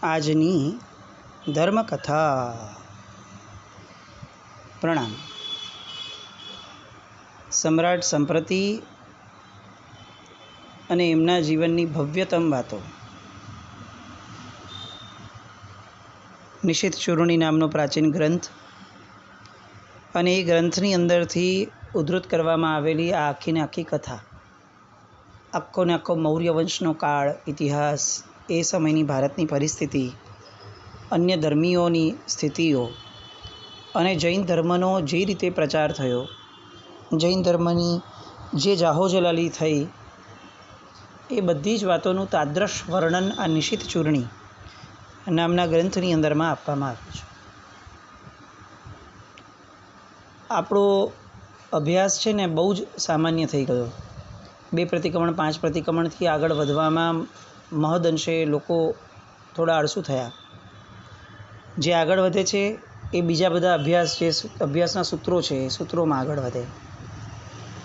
આજની ધર્મકથા. પ્રણામ. સમ્રાટ સંપ્રતિ અને એમના જીવનની ભવ્યતમ વાતો. નિશિત ચૂર્ણી નામનો પ્રાચીન ગ્રંથ અને એ ગ્રંથની અંદરથી ઉદ્ધૃત કરવામાં આવેલી આ આખીને આખી કથા, આખો ને આખો મૌર્ય વંશનો કાળ, ઇતિહાસ, એ સમયની ભારતની પરિસ્થિતિ, અન્ય ધર્મીઓની સ્થિતિઓ અને જૈન ધર્મનો જે રીતે પ્રચાર થયો, જૈન ધર્મની જે જાહોજલાલી થઈ, એ બધી જ વાતોનું તાદ્રશ વર્ણન આ નિશિત ચૂર્ણી નામના ગ્રંથની અંદરમાં આપવામાં આવ્યું છે. આપણો અભ્યાસ છે ને બહુ જ સામાન્ય થઈ ગયો. 2 પ્રતિક્રમણ 5 પ્રતિક્રમણથી આગળ વધવામાં મહદઅંશે લોકો થોડા આળસુ થયા. જે આગળ વધે છે એ બીજા બધા અભ્યાસના સૂત્રો છે, એ સૂત્રોમાં આગળ વધે.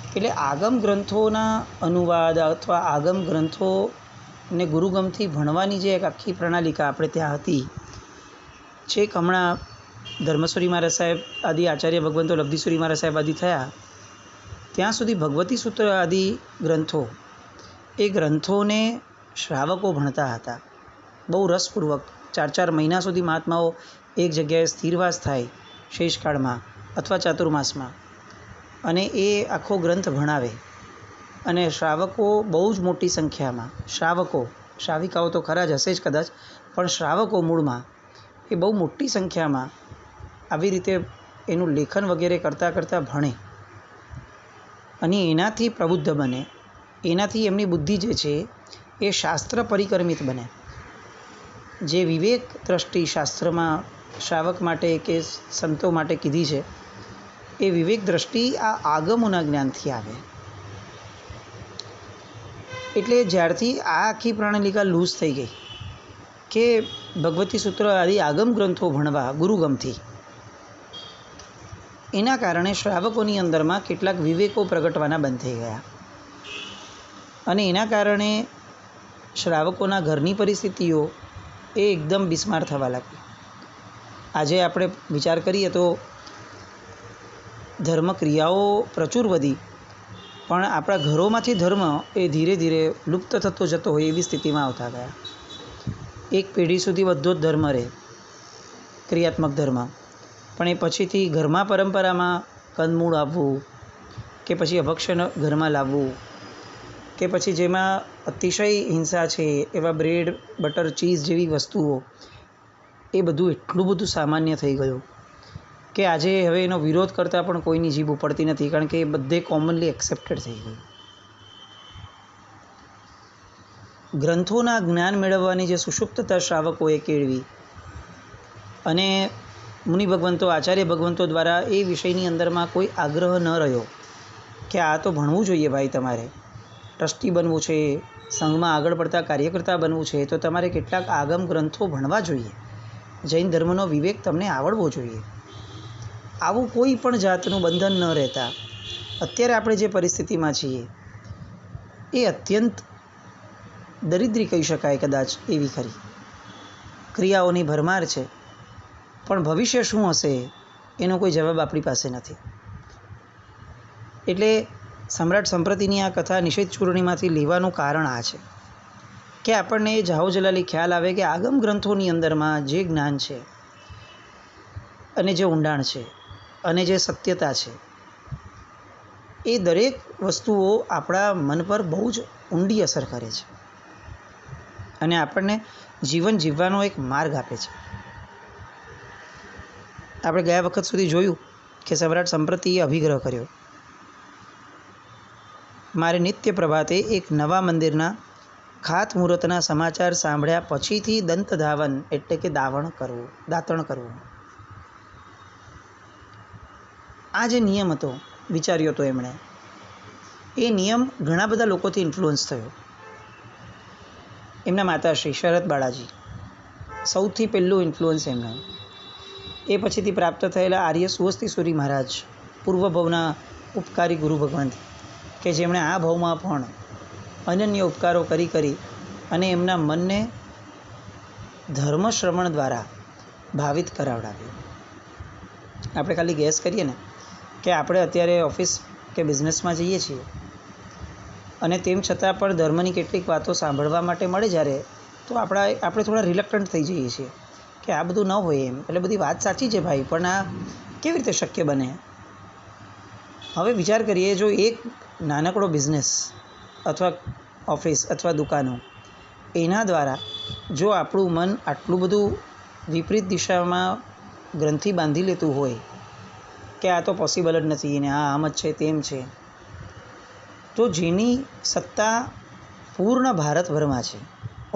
એટલે આગમ ગ્રંથોના અનુવાદ અથવા આગમ ગ્રંથોને ગુરુગમથી ભણવાની જે એક આખી પ્રણાલિકા આપણે ત્યાં હતી, છેક હમણાં ધર્મસુરી મહારાજ સાહેબ આદિ, આચાર્ય ભગવંતો લબ્ધિસુરી મહારાજ સાહેબ આદિ થયા, ત્યાં સુધી ભગવતી સૂત્ર આદિ ગ્રંથો, એ ગ્રંથોને શ્રાવકો ભણતા હતા બહુ રસપૂર્વક. 4 મહિના સુધી મહાત્માઓ એક જગ્યાએ સ્થિરવાસ થાય શેષકાળમાં અથવા ચાતુર્માસમાં, અને એ આખો ગ્રંથ ભણાવે. અને શ્રાવકો બહુ જ મોટી સંખ્યામાં, શ્રાવિકાઓ તો ખરા જ હશે જ કદાચ, પણ શ્રાવકો મૂળમાં એ બહુ મોટી સંખ્યામાં આવી રીતે એનું લેખન વગેરે કરતાં ભણે અને એનાથી પ્રબુદ્ધ બને. એનાથી એમની બુદ્ધિ જે છે એ શાસ્ત્ર પરિકર્મિત બને. જે વિવેક દ્રષ્ટિ શાસ્ત્રમાં શ્રાવક માટે કે સંતો માટે કીધી છે, એ વિવેક દ્રષ્ટિ આ આગમોના જ્ઞાનથી આવે. એટલે જ્યારથી આ આખી પ્રણાલિકા લૂઝ થઈ ગઈ કે ભગવતી સૂત્ર આદિ આગમ ગ્રંથો ભણવા ગુરુગમથી, એના કારણે શ્રાવકોની અંદરમાં કેટલાક વિવેકો પ્રગટવાના બંધ થઈ ગયા. અને એના કારણે શ્રાવકોના ઘરની પરિસ્થિતિઓ એ એકદમ બિસ્માર થવા લાગી. આજે આપણે વિચાર કરીએ તો ધર્મ ક્રિયાઓ પ્રચુર વધી, પણ આપણા ઘરોમાંથી ધર્મ એ ધીરે ધીરે લુપ્ત થતો જતો હોય એવી સ્થિતિમાં આવતા ગયા. એક પેઢી સુધી બધો જ ધર્મ રહે, ક્રિયાત્મક ધર્મ, પણ એ પછીથી ઘરમાં પરંપરામાં કંદમૂળ આવવું, કે પછી અભક્ષણ ઘરમાં લાવવું, કે પછી જેમાં અતિશય હિંસા છે એવા બ્રેડ, બટર, ચીઝ જેવી વસ્તુઓ, એ બધું એટલું બધું સામાન્ય થઈ ગયું કે આજે હવે એનો વિરોધ કરતાં પણ કોઈની જીભ ઉપડતી નથી, કારણ કે એ બધે કોમનલી એક્સેપ્ટેડ થઈ ગયું. ગ્રંથોના જ્ઞાન મેળવવાની જે સુષુપ્તતા શ્રાવકોએ કેળવી, અને મુનિ ભગવંતો, આચાર્ય ભગવંતો દ્વારા એ વિષયની અંદરમાં કોઈ આગ્રહ ન રહ્યો કે આ તો ભણવું જોઈએ ભાઈ, તમારે ટ્રસ્ટી બનવું છે, સંઘમાં આગળ પડતા કાર્યકર્તા બનવું છે, તો તમારે કેટલાક આગમ ગ્રંથો ભણવા જોઈએ, જૈન ધર્મનો વિવેક તમને આવડવો જોઈએ. આવું કોઈ પણ જાતનું બંધન ન રહેતા અત્યારે આપણે જે પરિસ્થિતિમાં છીએ એ અત્યંત દરિદ્રી કહી શકાય કદાચ, એવી ખરી. ક્રિયાઓની ભરમાર છે, પણ ભવિષ્ય શું હશે એનો કોઈ જવાબ આપણી પાસે નથી. એટલે સમ્રાટ સંપ્રતિની આ કથા નિષેધ ચૂર્ણીમાંથી લેવાનું કારણ આ છે કે આપણને એ જાહોજલાલી ખ્યાલ આવે કે આગમ ગ્રંથોની અંદરમાં જે જ્ઞાન છે અને જે ઊંડાણ છે અને જે સત્યતા છે, એ દરેક વસ્તુઓ આપણા મન પર બહુ જ ઊંડી અસર કરે છે અને આપણને જીવન જીવવાનો એક માર્ગ આપે છે. આપણે ગયા વખત સુધી જોયું કે સમ્રાટ સંપ્રતિએ અભિગ્રહ કર્યો. મારે નિત્ય પ્રભાતે એક નવા મંદિરના ખાતમુહૂર્તના સમાચાર સાંભળ્યા પછીથી દંતધાવન એટલે કે દાતણ કરવું. આ જે નિયમ હતો, વિચાર્યો હતો એમણે, એ નિયમ ઘણા બધા લોકોથી ઇન્ફ્લુઅન્સ થયો. એમના માતાશ્રી શરદ બાળાજી સૌથી પહેલું ઇન્ફ્લુઅન્સ એમનું. એ પછીથી પ્રાપ્ત થયેલા આર્ય સુવસ્તિસુરી મહારાજ, પૂર્વ ભવના ઉપકારી ગુરુ ભગવંત, કે જેમણે આ ભાવમાં પણ અનન્ય ઉપકારો કરી અને એમના મનને ધર્મ શ્રવણ દ્વારા ભાવિત કરાવડાવ્યો. આપણે ખાલી ગેસ કરીએ ને કે આપણે અત્યારે ઓફિસ કે બિઝનેસમાં જઈએ છીએ અને તેમ છતાં પણ ધર્મની કેટલીક વાતો સાંભળવા માટે મળે જ્યારે, તો આપણે થોડા રિલક્ટન્ટ થઈ જઈએ છીએ કે આ બધું ન હોય એમ. એટલે બધી વાત સાચી છે ભાઈ, પણ આ કેવી રીતે શક્ય બને? હવે વિચાર કરીએ, જો એક નાનકડો બિઝનેસ અથવા ઓફિસ અથવા દુકાનો, એના દ્વારા જો આપણું મન આટલું બધું વિપરીત દિશામાં ગ્રંથિ બાંધી લેતું હોય કે આ તો પોસિબલ જ નથી ને આ આમ જ છે તેમ છે, તો જેની સત્તા પૂર્ણ ભારતભરમાં છે,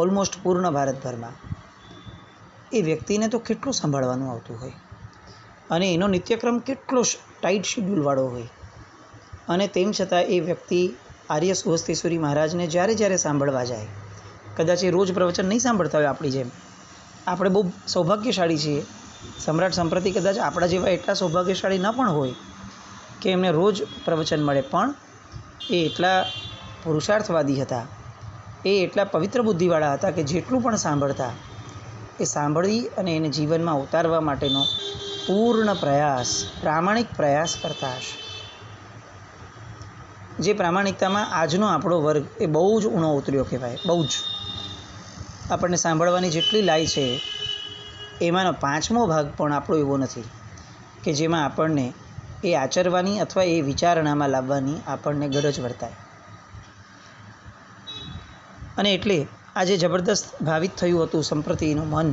ઓલમોસ્ટ પૂર્ણ ભારતભરમાં, એ વ્યક્તિને તો કેટલું સંભાળવાનું આવતું હોય અને એનો નિત્યક્રમ કેટલો ટાઈટ શિડ્યુલવાળો હોય, અને તેમ છતાં એ વ્યક્તિ આર્ય સુહસ્તેશ્વરી મહારાજને જ્યારે સાંભળવા જાય, કદાચ એ રોજ પ્રવચન નહીં સાંભળતા હોય આપણી જેમ, આપણે બહુ સૌભાગ્યશાળી છીએ. સમ્રાટ સંપ્રતિ કદાચ આપણા જેવા એટલા સૌભાગ્યશાળી ન પણ હોય કે એમને રોજ પ્રવચન મળે, પણ એ એટલા પુરુષાર્થવાદી હતા, એ એટલા પવિત્ર બુદ્ધિવાળા હતા કે જેટલું પણ સાંભળતા એ સાંભળી અને એને જીવનમાં ઉતારવા માટેનો પૂર્ણ પ્રયાસ, પ્રામાણિક પ્રયાસ કરતા હશે. જે પ્રામાણિકતામાં આજનો આપણો વર્ગ એ બહુ જ ઊણો ઉતર્યો કહેવાય. બહુ જ આપણને સાંભળવાની જેટલી લાય છે એમાંનો 5મો ભાગ પણ આપણો એવો નથી કે જેમાં આપણને એ આચરવાની અથવા એ વિચારણામાં લાવવાની આપણને ગરજ વર્તાય. અને એટલે આ જે જબરદસ્ત ભાવિત થયું હતું સંપ્રતિનું મન,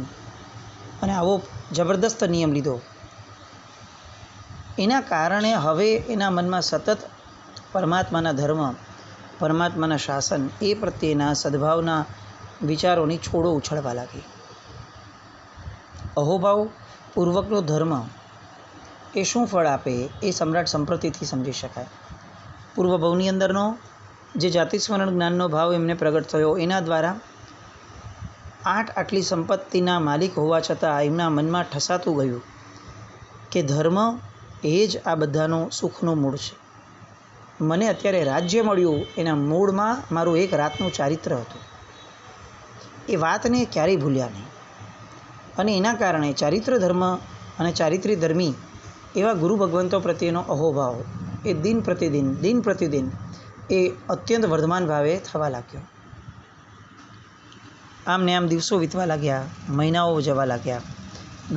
અને આવો જબરદસ્ત નિયમ લીધો, એના કારણે હવે એના મનમાં સતત પરમાત્માના ધર્મ, પરમાત્માના શાસન, એ પ્રત્યેના સદ્ભાવના વિચારોની છોડો ઉછળવા લાગી. અહોભાવ પૂર્વકનો ધર્મ એ શું ફળ આપે એ સમ્રાટ સંપ્રતિથી સમજી શકાય. પૂર્વભાવની અંદરનો જે જાતિસ્મરણ જ્ઞાનનો ભાવ એમને પ્રગટ થયો, એના દ્વારા આટલી સંપત્તિના માલિક હોવા છતાં એમના મનમાં ઠસાતું ગયું કે ધર્મ એ જ આ બધાનો સુખનું મૂળ છે. મને અત્યારે રાજ્ય મળ્યું, એના મૂળમાં મારું એક રાતનું ચારિત્ર હતું. એ વાતને ક્યારેય ભૂલ્યા નહીં, અને એના કારણે ચારિત્ર ધર્મ અને ચારિત્ર્ય ધર્મી એવા ગુરુ ભગવંતો પ્રત્યેનો અહોભાવ એ દિન પ્રતિદિન એ અત્યંત વર્ધમાન ભાવે થવા લાગ્યો. આમ ને આમ દિવસો વીતવા લાગ્યા, મહિનાઓ જવા લાગ્યા,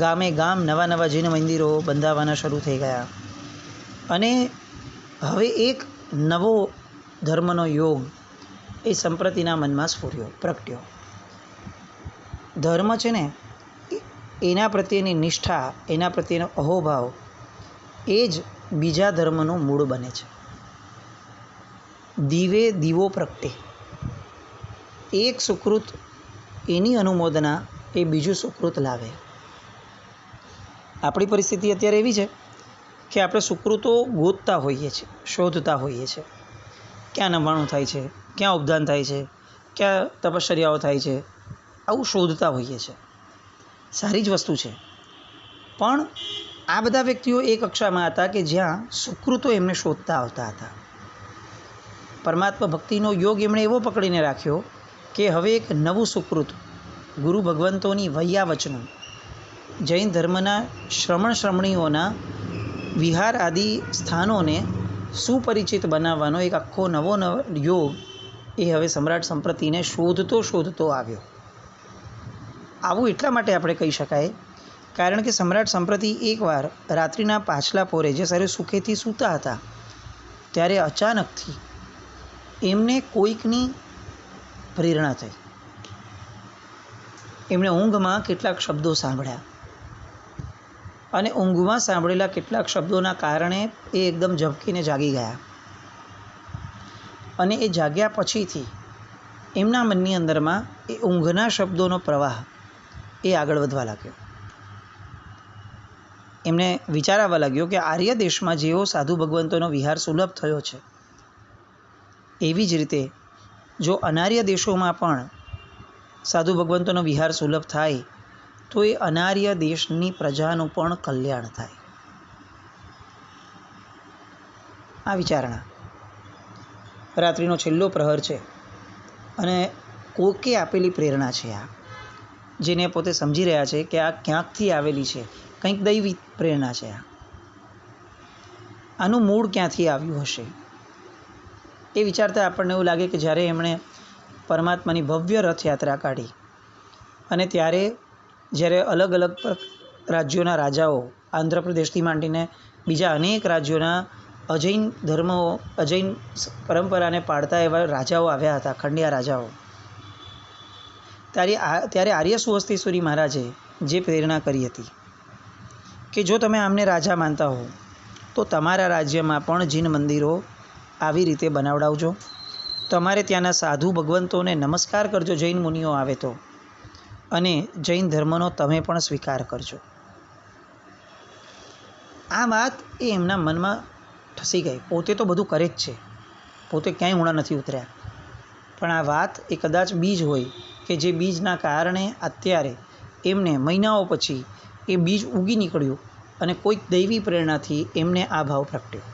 ગામે ગામ નવા જૈન મંદિરો બંધાવાના શરૂ થઈ ગયા, અને હવે એક નવો ધર્મનો યોગ એ સંપ્રતિના મનમાં પ્રગટ્યો. ધર્મ છે ને, એના પ્રત્યેની નિષ્ઠા, એના પ્રત્યેનો અહોભાવ એ જ બીજા ધર્મનું મૂળ બને છે. દીવે દીવો પ્રગટે, એક સુકૃત એની અનુમોદના એ બીજું સુકૃત લાવે. આપણી પરિસ્થિતિ અત્યારે એવી છે કે આપણે સુકૃતો ગોતતા હોઈએ છીએ, શોધતા હોઈએ છીએ. ક્યાં નવાણું થાય છે, ક્યાં ઉપદાન થાય છે, ક્યાં તપશ્ચર્યાઓ થાય છે, આવું શોધતા હોઈએ છીએ. સારી જ વસ્તુ છે, પણ આ બધા વ્યક્તિઓ એ કક્ષામાં હતા કે જ્યાં સુકૃતો એમને શોધતા આવતા હતા. પરમાત્મા ભક્તિનો યોગ એમણે એવો પકડીને રાખ્યો કે હવે એક નવું સુકૃત, ગુરુ ભગવંતોની વૈયાવચનું, જૈન ધર્મના શ્રમણીઓના વિહાર આદિ સ્થાનોને સુપરિચિત બનાવવાનો એક આખો નવો યોગ એ હવે સમ્રાટ સંપ્રતિને શોધતો આવ્યો. આવું એટલા માટે આપણે કહી શકાય કારણ કે સમ્રાટ સંપ્રતિ એકવાર રાત્રિના પાછલા પોરે જે સારે સુખેથી સૂતા હતા, ત્યારે અચાનકથી એમને કોઈકની પ્રેરણા થઈ. એમણે ઊંઘમાં કેટલાક શબ્દો સાંભળ્યા, અને ઊંઘમાં સાંભળેલા કેટલાક શબ્દોના કારણે એ એકદમ ઝબકીને જાગી ગયા, અને એ જાગ્યા પછીથી એમના મનની અંદરમાં એ ઊંઘના શબ્દોનો પ્રવાહ એ આગળ વધવા લાગ્યો. એમને વિચાર આવવા લાગ્યો કે આર્ય દેશમાં જેવો સાધુ ભગવંતોનો વિહાર સુલભ થયો છે, એવી જ રીતે જો અનાર્ય દેશોમાં પણ સાધુ ભગવંતોનો વિહાર સુલભ થાય તો એ અનાર્ય દેશની પ્રજાનું પણ કલ્યાણ થાય. આ વિચારણા રાત્રિનો છેલ્લો પ્રહર છે, અને કોકે આપેલી પ્રેરણા છે. આ જેને પોતે સમજી રહ્યા છે કે આ ક્યાંકથી આવેલી છે, કંઈક દૈવી પ્રેરણા છે, આનું મૂળ ક્યાંથી આવ્યું હશે એ વિચારતા આપણને એવું લાગે કે જ્યારે એમણે પરમાત્માની ભવ્ય રથયાત્રા કાઢી અને જ્યારે અલગ અલગ રાજ્યોના રાજાઓ, આંધ્રપ્રદેશથી માંડીને બીજા અનેક રાજ્યોના અજૈન પરંપરાને પાળતા એવા રાજાઓ આવ્યા હતા, ખંડિયા રાજાઓ, ત્યારે આર્ય સુહસ્તેશ્વરી મહારાજે જે પ્રેરણા કરી હતી કે જો તમે આમને રાજા માનતા હો તો તમારા રાજ્યમાં પણ જીન મંદિરો આવી રીતે બનાવડાવજો, તમારે ત્યાંના સાધુ ભગવંતોને નમસ્કાર કરજો જૈન મુનિઓ આવે તો, અને જૈન ધર્મનો તમે પણ સ્વીકાર કરજો. આ વાત એ એમના મનમાં ઠસી ગઈ. પોતે તો બધું કરે જ છે, પોતે ક્યાંય ઊણા નથી ઉતર્યા, પણ આ વાત એ કદાચ બીજ હોય કે જે બીજના કારણે અત્યારે એમને મહિનાઓ પછી એ બીજ ઉગી નીકળ્યું અને કોઈક દૈવી પ્રેરણાથી એમને આ ભાવ પ્રગટ્યો.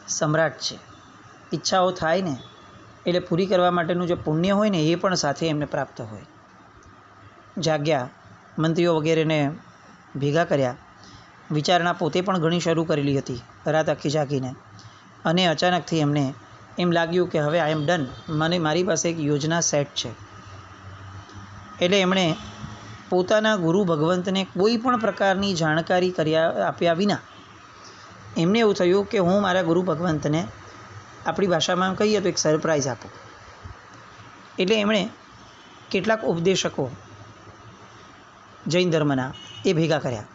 સમ્રાટ છે, ઈચ્છાઓ થાય ને એટલે પૂરી કરવા માટેનું જે પુણ્ય હોય ને એ પણ સાથે એમને પ્રાપ્ત હોય. જાગ્યા, મંત્રીઓ વગેરેને ભેગા કર્યા, વિચારણા પોતે પણ ઘણી શરૂ કરેલી હતી રાત આખી જાગીને, અને અચાનકથી એમને એમ લાગ્યું કે હવે આઈ એમ ડન, મારી પાસે એક યોજના સેટ છે. એટલે એમણે પોતાના ગુરુ ભગવંતને કોઈ પણ પ્રકારની જાણકારી આપ્યા વિના એમને એવું થયું કે હું મારા ગુરુ ભગવંતને આપણી ભાષામાં કહીએ તો એક સરપ્રાઈઝ આપું. એટલે એમણે કેટલાક ઉપદેશકો જૈન ધર્મના એ ભેગા કર્યા.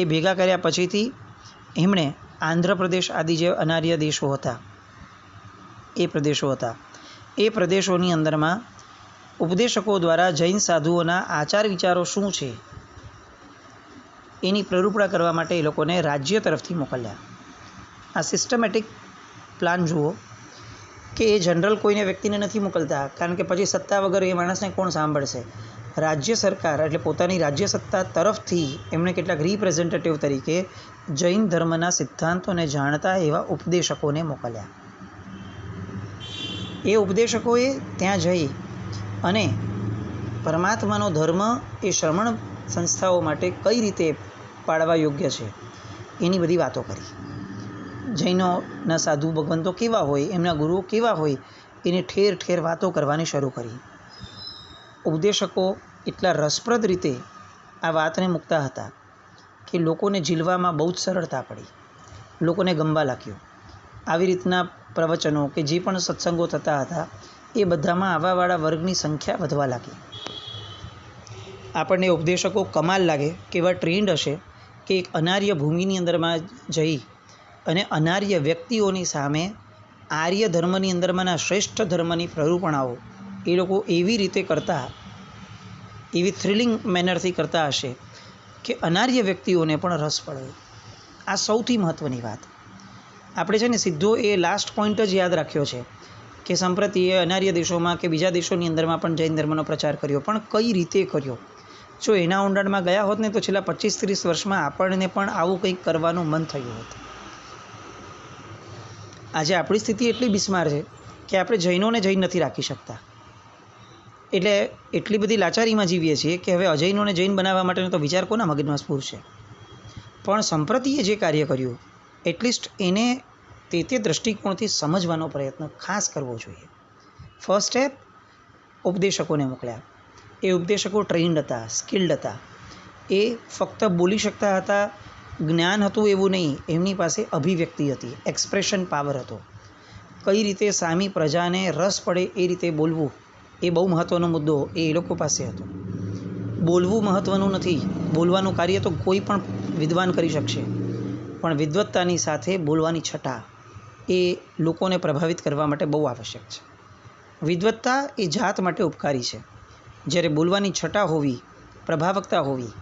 એ ભેગા કર્યા પછીથી એમણે આંધ્રપ્રદેશ આદિ જે અનાર્ય દેશો હતા, એ પ્રદેશો હતા, એ પ્રદેશોની અંદરમાં ઉપદેશકો દ્વારા જૈન સાધુઓના આચાર વિચારો શું છે એની પ્રરૂપણા કરવા માટે એ લોકોને રાજ્ય તરફથી મોકલ્યા. આ સિસ્ટમેટિક પ્લાન જુઓ કે એ જનરલ કોઈને વ્યક્તિને નથી મોકલતા, કારણ કે પછી સત્તા વગર એ માણસને કોણ સાંભળશે. રાજ્ય સરકાર એટલે પોતાની રાજ્ય સત્તા તરફથી એમણે કેટલાક રિપ્રેઝેન્ટેટિવ તરીકે જૈન ધર્મના સિદ્ધાંતોને જાણતા એવા ઉપદેશકોને મોકલ્યા. એ ઉપદેશકોએ ત્યાં જઈ અને પરમાત્માનો ધર્મ એ શ્રમણ સંસ્થાઓ માટે કઈ રીતે પાળવા યોગ્ય છે એની બધી વાતો કરી. જૈનોના સાધુ ભગવંતો કેવા હોય, એમના ગુરુઓ કેવા હોય, એની ઠેર ઠેર વાતો કરવાની શરૂ કરી. ઉપદેશકો એટલા રસપ્રદ રીતે આ વાતને મૂકતા હતા કે લોકોને ઝીલવામાં બહુ જ સરળતા પડી, લોકોને ગમવા લાગ્યું. આવી રીતના પ્રવચનો કે જે પણ સત્સંગો થતા હતા એ બધામાં આવાવાળા વર્ગની સંખ્યા વધવા લાગી. આપણને ઉપદેશકો કમાલ લાગે કે એવા ટ્રેન્ડ હશે કે એક અનાર્ય ભૂમિની અંદરમાં જઈ અને અનાર્ય વ્યક્તિઓની સામે આર્ય ધર્મની અંદરમાંના શ્રેષ્ઠ ધર્મની પ્રરૂપણાઓ એ લોકો એવી રીતે કરતા, એવી થ્રિલિંગ મેનરથી કરતા હશે કે અનાર્ય વ્યક્તિઓને પણ રસ પડે. આ સૌથી મહત્ત્વની વાત. આપણે છે ને સીધો એ લાસ્ટ પોઈન્ટ જ યાદ રાખ્યો છે કે સંપ્રતિ એ અનાર્ય દેશોમાં કે બીજા દેશોની અંદરમાં પણ જૈન ધર્મનો પ્રચાર કર્યો, પણ કઈ રીતે કર્યો. જો એના ઊંડાણમાં ગયા હોત ને તો છેલ્લા 25-30 વર્ષમાં આપણને પણ આવું કંઈક કરવાનું મન થયું હોત. આજે આપણી સ્થિતિ એટલી બિસ્માર છે કે આપણે જૈનોને જૈન નથી રાખી શકતા, એટલે એટલી બધી લાચારીમાં જીવીએ છીએ કે હવે અજૈનોને જૈન બનાવવા માટેનો તો વિચાર કોના મગજમાં સ્ફૂરશે. પણ સંપ્રતિએ જે કાર્ય કર્યું એટલીસ્ટ એને તે દૃષ્ટિકોણથી સમજવાનો પ્રયત્ન ખાસ કરવો જોઈએ. ફર્સ્ટ સ્ટેપ, ઉપદેશકોને મોકલ્યા. એ ઉપદેશકો ટ્રેન્ડ હતા, સ્કિલ્ડ હતા. એ ફક્ત બોલી શકતા હતા, જ્ઞાન હતું એવું નહીં, એમની પાસે અભિવ્યક્તિ હતી, એક્સપ્રેશન પાવર હતો. કઈ રીતે સામી પ્રજાને રસ પડે એ રીતે બોલવું એ બહુ મહત્ત્વનો મુદ્દો એ લોકો પાસે હતો. બોલવું મહત્ત્વનું નથી, બોલવાનું કાર્ય તો કોઈ પણ વિદ્વાન કરી શકશે, પણ વિદ્વત્તાની સાથે બોલવાની છટા એ લોકોને પ્રભાવિત કરવા માટે બહુ આવશ્યક છે. વિદ્વત્તા એ જાત માટે ઉપકારી છે, જ્યારે બોલવાની છટા હોવી, પ્રભાવકતા હોવી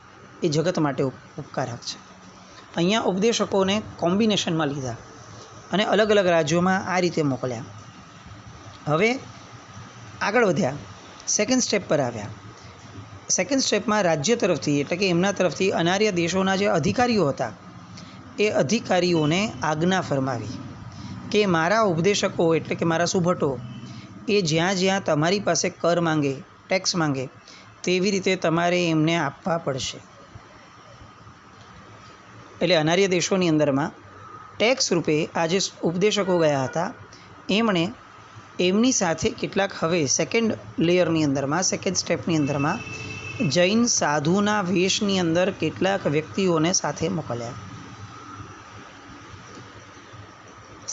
એ જગત માટે ઉપકારક છે. અહીંયા ઉપદેશકોને કોમ્બિનેશનમાં લીધા અને અલગ અલગ રાજ્યોમાં આ રીતે મોકલ્યા. હવે આગળ વધ્યા, સેકન્ડ સ્ટેપ પર આવ્યા. સેકન્ડ સ્ટેપમાં રાજ્ય તરફથી એટલે કે એમના તરફથી અનાર્ય દેશોના જે અધિકારીઓ હતા એ અધિકારીઓને આજ્ઞા ફરમાવી કે મારા ઉપદેશકો એટલે કે મારા સુભટો એ જ્યાં જ્યાં તમારી પાસે કર માંગે, ટેક્સ માંગે, તેવી રીતે તમારે એમને આપવા પડશે. એટલે અનાર્ય દેશોની અંદરમાં ટેક્સ રૂપે આ જે ઉપદેશકો ગયા હતા એમણે એમની સાથે કેટલાક હવે સેકન્ડ લેયરની અંદરમાં, સેકન્ડ સ્ટેપની અંદરમાં જૈન સાધુના વેશની અંદર કેટલાક વ્યક્તિઓને સાથે મોકલ્યા.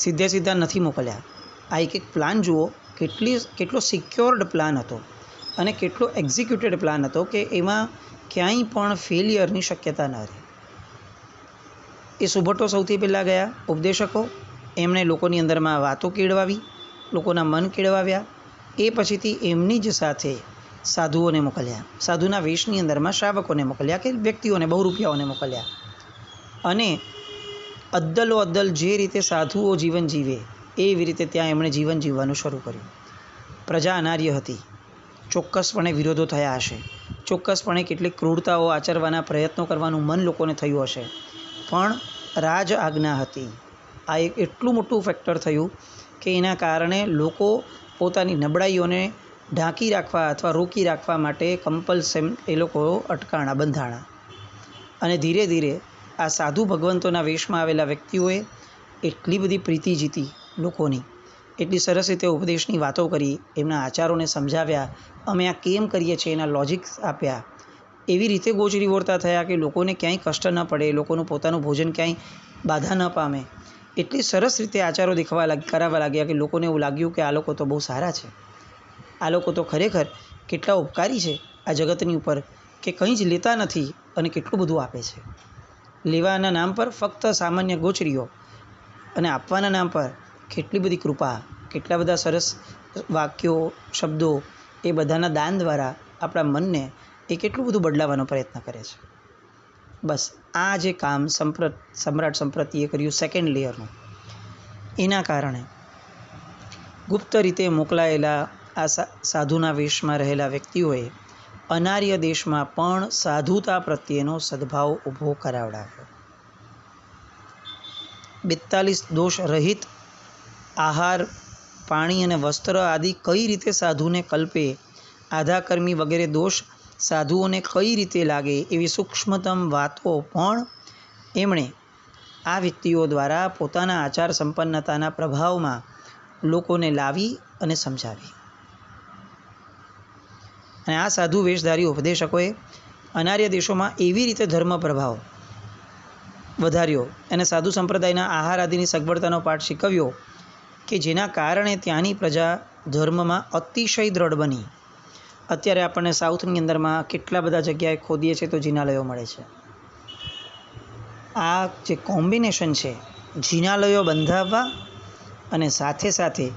સીધા નથી મોકલ્યા. આ એક પ્લાન જુઓ, કેટલો સિક્યોર્ડ પ્લાન હતો અને કેટલો એક્ઝિક્યુટેડ પ્લાન હતો કે એમાં ક્યાંય પણ ફેલિયરની શક્યતા ન રહી. એ સુભટ્ટો સૌથી પહેલાં ગયા ઉપદેશકો. એમણે લોકોની અંદરમાં વાતો કેળવાવી, લોકોના મન કેળવાવ્યા. એ પછીથી એમની જ સાથે સાધુઓને મોકલ્યા, સાધુના વેશની અંદરમાં શ્રાવકોને મોકલ્યા કે વ્યક્તિઓને, બહુરૂપિયાઓને મોકલ્યા. અને અદ્દલો અદ્દલ જે રીતે સાધુઓ જીવન જીવે એવી રીતે ત્યાં એમણે જીવન જીવવાનું શરૂ કર્યું. પ્રજા અનાર્ય હતી, ચોક્કસપણે વિરોધો થયા હશે, ચોક્કસપણે કેટલીક ક્રૂરતાઓ આચરવાના પ્રયત્નો કરવાનું મન લોકોને થયું હશે, પણ રાજ આજ્ઞા હતી. આ એક એટલું મોટું ફેક્ટર થયું કે એના કારણે લોકો પોતાની નબળાઈઓને ઢાંકી રાખવા અથવા રોકી રાખવા માટે કમ્પલસન એ લોકો અટકાણા, બંધાણા. અને ધીરે ધીરે આ સાધુ ભગવંતોના વેશમાં આવેલા વ્યક્તિઓએ એટલી બધી પ્રીતિ જીતી લોકોની, એટલી સરસ રીતે ઉપદેશની વાતો કરી, એમના આચારોને સમજાવ્યા, અમે આ કેમ કરીએ છીએ એના લોજિક્સ આપ્યા. એવી રીતે ગોચરી વળતા થયા કે લોકોને ક્યાંય કષ્ટ ન પડે, લોકોનું પોતાનું ભોજન ક્યાંય બાધા ન પામે. એટલી સરસ રીતે આચારો કરાવવા લાગ્યા કે લોકોને એવું લાગ્યું કે આ લોકો તો બહુ સારા છે, આ લોકો તો ખરેખર કેટલા ઉપકારી છે આ જગતની ઉપર, કે કંઈ જ લેતા નથી અને કેટલું બધું આપે છે. લેવાના નામ પર ફક્ત સામાન્ય ગોચરીઓ અને આપવાના નામ પર કેટલી બધી કૃપા, કેટલા બધા સરસ વાક્યો, શબ્દો, એ બધાના દાન દ્વારા આપણા મનને એ કેટલું બધું બદલાવવાનો પ્રયત્ન કરે છે. બસ આ જે કામ સમ્રાટ સંપ્રતિએ કર્યું સેકન્ડ લેયરનું, એના કારણે ગુપ્ત રીતે મોકલાયેલા આ સાધુના વેશમાં રહેલા વ્યક્તિઓએ અનાર્ય દેશમાં પણ સાધુતા પ્રત્યેનો સદ્ભાવ ઊભો કરાવડાવ્યો. 42 દોષ રહિત આહાર, પાણી અને વસ્ત્ર આદિ કઈ રીતે સાધુને કલ્પે, આધાકર્મી વગેરે દોષ સાધુઓને કઈ રીતે લાગે, એવી સૂક્ષ્મતમ વાતો પણ એમણે આ વ્યક્તિઓ દ્વારા પોતાના આચાર સંપન્નતાના પ્રભાવમાં લોકોને લાવી અને સમજાવી. અને આ સાધુ વેશધારી ઉપદેશકોએ અનાર્ય દેશોમાં એવી રીતે ધર્મ પ્રભાવ વધાર્યો અને સાધુ સંપ્રદાયના આહાર આદિની સગવડતાનો પાઠ શીખવ્યો કે જેના કારણે ત્યાંની પ્રજા ધર્મમાં અતિશય દ્રઢ બની. અત્યારે આપણને સાઉથની અંદરમાં કેટલા બધા જગ્યાએ ખોદીએ છીએ તો જિનાલયો મળે છે. આ જે કોમ્બિનેશન છે, જિનાલયો બંધાવવા અને સાથે સાથે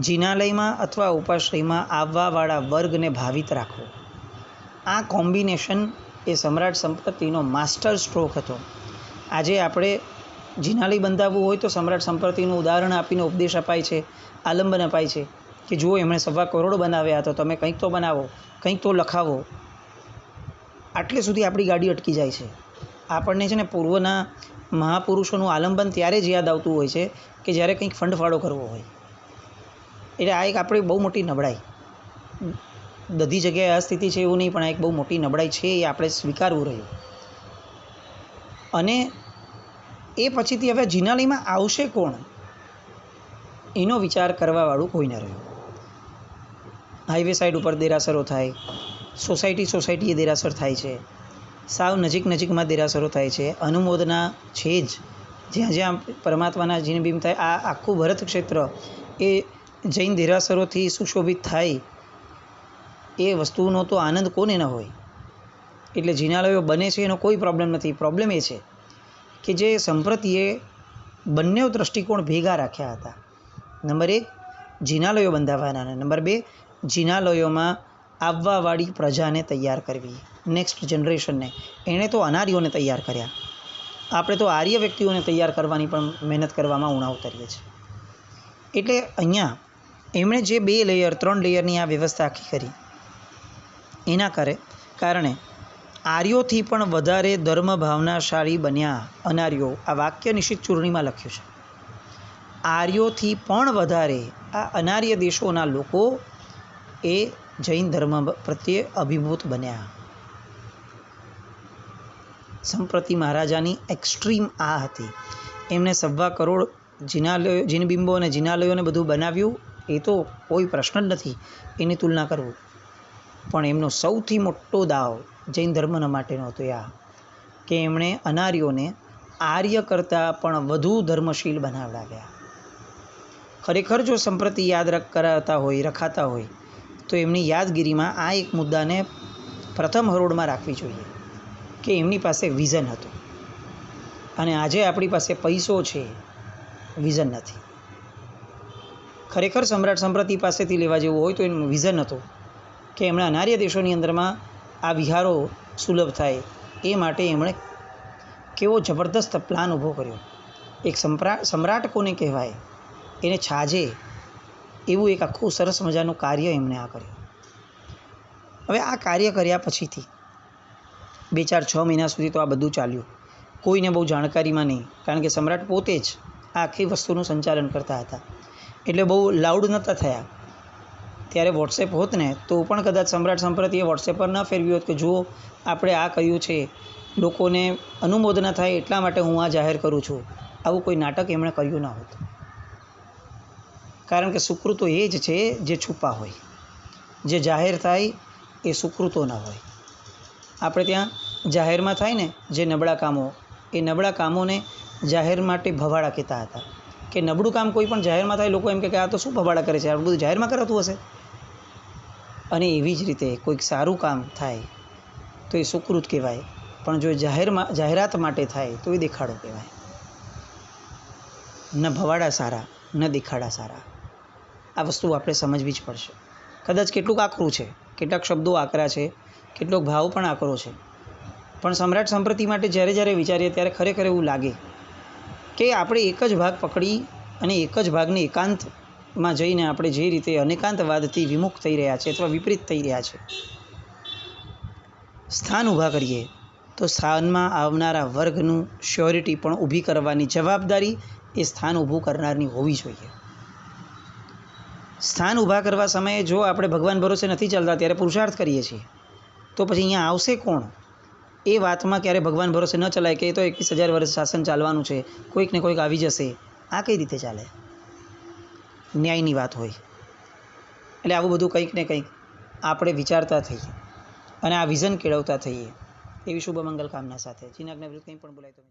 જિનાલયમાં અથવા ઉપાશ્રયમાં આવવાવાળા વર્ગને ભાવિત રાખવો, આ કોમ્બિનેશન એ સમ્રાટ સંપત્તિનો માસ્ટર સ્ટ્રોક હતો. આજે આપણે જિનાલય બંધાવવું હોય તો સમ્રાટ સંપત્તિનું ઉદાહરણ આપીને ઉપદેશ અપાય છે, આલંબન અપાય છે કે જુઓ એમણે 1.25 કરોડ બનાવ્યા, તો તમે કંઈક તો બનાવો, કંઈક તો લખાવો. આટલે સુધી આપણી ગાડી અટકી જાય છે. આપણને છે ને પૂર્વના મહાપુરુષોનું આલંબન ત્યારે જ યાદ આવતું હોય છે કે જ્યારે કંઈક ફંડફાળો કરવો હોય. એટલે આ એક આપણી બહુ મોટી નબળાઈ, બધી જગ્યાએ આ સ્થિતિ છે એવું નહીં, પણ આ એક બહુ મોટી નબળાઈ છે, એ આપણે સ્વીકારવું રહ્યું. અને એ પછીથી હવે જિનાલયમાં આવશે કોણ એનો વિચાર કરવાવાળું કોઈ ન રહ્યું. હાઈવે સાઈડ ઉપર દેરાસરો થાય, સોસાયટીએ દેરાસર થાય છે, સાવ નજીકમાં દેરાસરો થાય છે. અનુમોદના છે જ, જ્યાં જ્યાં પરમાત્માના જીનબીમ થાય, આ આખું ભરત ક્ષેત્ર એ જૈન દેરાસરોથી સુશોભિત થાય, એ વસ્તુનો તો આનંદ કોને ન હોય. એટલે જિનાલયો બને છે એનો કોઈ પ્રોબ્લેમ નથી. પ્રોબ્લેમ એ છે કે જે સંપ્રતિએ બંને દૃષ્ટિકોણ ભેગા રાખ્યા હતા. નંબર 1 જિનાલયો બંધાવવાના, અને નંબર 2 જિનાલયોમાં આવવાવાળી પ્રજાને તૈયાર કરવી, નેક્સ્ટ જનરેશનને. એણે તો અનાર્યોને તૈયાર કર્યા, આપણે તો આર્ય વ્યક્તિઓને તૈયાર કરવાની પણ મહેનત કરવામાં ઉણા ઉતરીએ છીએ. એટલે અહીંયા એમણે જે 2 લેયર 3 લેયરની આ વ્યવસ્થા આખી કરી, એના કારણે આર્યોથી પણ વધારે ધર્મ ભાવનાશાળી બન્યા અનાર્યો. આ વાક્ય નિશ્ચિત ચૂર્ણીમાં લખ્યું છે. આર્યોથી પણ વધારે આ અનાર્ય દેશોના લોકો એ જૈન ધર્મ પ્રત્યે અભિભૂત બન્યા. સંપ્રતિ મહારાજાની એક્સ્ટ્રીમ આ હતી. એમને 1.25 કરોડ જીનબિંબો અને જિનાલયોને બધું બનાવ્યું, એ તો કોઈ પ્રશ્ન જ નથી એની તુલના કરવું. પણ એમનો સૌથી મોટો દાવ જૈન ધર્મના માટેનો હતો આ, કે એમણે અનાર્યોને આર્ય કરતાં પણ વધુ ધર્મશીલ બનાવડાવ્યા. ખરેખર જો સંપ્રતિ યાદ રખાતા હોય તો એમની યાદગીરીમાં આ એક મુદ્દાને પ્રથમ હરોળમાં રાખવી જોઈએ, કે એમની પાસે વિઝન હતું. અને આજે આપણી પાસે પૈસો છે, વિઝન નથી. ખરેખર સમ્રાટ સંપ્રતિ પાસેથી લેવા જેવું હોય તો એનું વિઝન હતું કે એમણે અનાર્ય દેશોની અંદરમાં આ વિહારો સુલભ થાય એ માટે એમણે કેવો જબરદસ્ત પ્લાન ઊભો કર્યો. એક સમ્રાટ કોને કહેવાય એને છાજે એવું એક આખું સરસ મજાનું કાર્ય એમણે આ કર્યું. હવે આ કાર્ય કર્યા પછીથી 2-4-6 મહિના સુધી તો આ બધું ચાલ્યું. કોઈને બહુ જાણકારીમાં નહીં, કારણ કે સમ્રાટ પોતે જ આ આખી વસ્તુનું સંચાલન કરતા હતા, એટલે બહુ લાઉડ નહોતા થયા. ત્યારે વોટ્સએપ હોત ને તો પણ કદાચ સમ્રાટ સંપ્રતિએ વોટ્સએપ પર ન ફેરવ્યું હોત કે જુઓ આપણે આ કહ્યું છે, લોકોને અનુમોદના થાય એટલા માટે હું આ જાહેર કરું છું. આવું કોઈ નાટક એમણે કર્યું ન હોત, કારણ કે સુકૃતો એ જ છે જે છુપા હોય. જે જાહેર થાય એ સુકૃતો ન હોય. આપણે ત્યાં જાહેરમાં થાય ને જે નબળા કામો, એ નબળા કામોને જાહેર માટે ભવાડા કહેતા હતા. કે નબળું કામ કોઈ પણ જાહેરમાં થાય, લોકો એમ કે આ તો શું ભવાડા કરે છે, આ બધું જાહેરમાં કરાતું હશે. અને એવી જ રીતે કોઈક સારું કામ થાય તો એ સુકૃત કહેવાય, પણ જો જાહેરાત માટે થાય તો એ દેખાડો કહેવાય. ન ભવાડા સારા ન દેખાડા સારા. આ વસ્તુ આપણે સમજવી જ પડશે. કદાચ કેટલુંક આકરું છે, કેટલાક શબ્દો આકરા છે, કેટલોક ભાવ પણ આકરો છે, પણ સમ્રાટ સંપ્રતિ માટે જ્યારે વિચારીએ ત્યારે ખરેખર એવું લાગે કે આપણે એક જ ભાગ પકડી અને એક જ ભાગને એકાંતમાં જઈને આપણે જે રીતે અનેકાંતવાદથી વિમુખ થઈ રહ્યા છે અથવા વિપરીત થઈ રહ્યા છે, સ્થાન ઊભા કરીએ તો સ્થાનમાં આવનારા વર્ગનું શ્યોરિટી પણ ઊભી કરવાની જવાબદારી એ સ્થાન ઊભું કરનારની હોવી જોઈએ. સ્થાન ઊભા કરવા સમયે જો આપણે ભગવાન ભરોસે નથી ચાલતા, ત્યારે પુરુષાર્થ કરીએ છીએ, તો પછી અહીંયા આવશે કોણ? એ વાતમાં ક્યારે ભગવાન ભરોસે ન ચલાય કે એ તો 21,000 વર્ષ શાસન ચાલવાનું છે, કોઈક ને કોઈક આવી જશે. આ કઈ રીતે ચાલે? ન્યાયની વાત હોય એટલે આવું બધું કંઈક ને કંઈક આપણે વિચારતા થઈએ અને આ વિઝન કેળવતા થઈએ, એવી શુભ મંગલ કામના સાથે. જીનાજ્ઞા વિરુદ્ધ કંઈ પણ બોલાય તો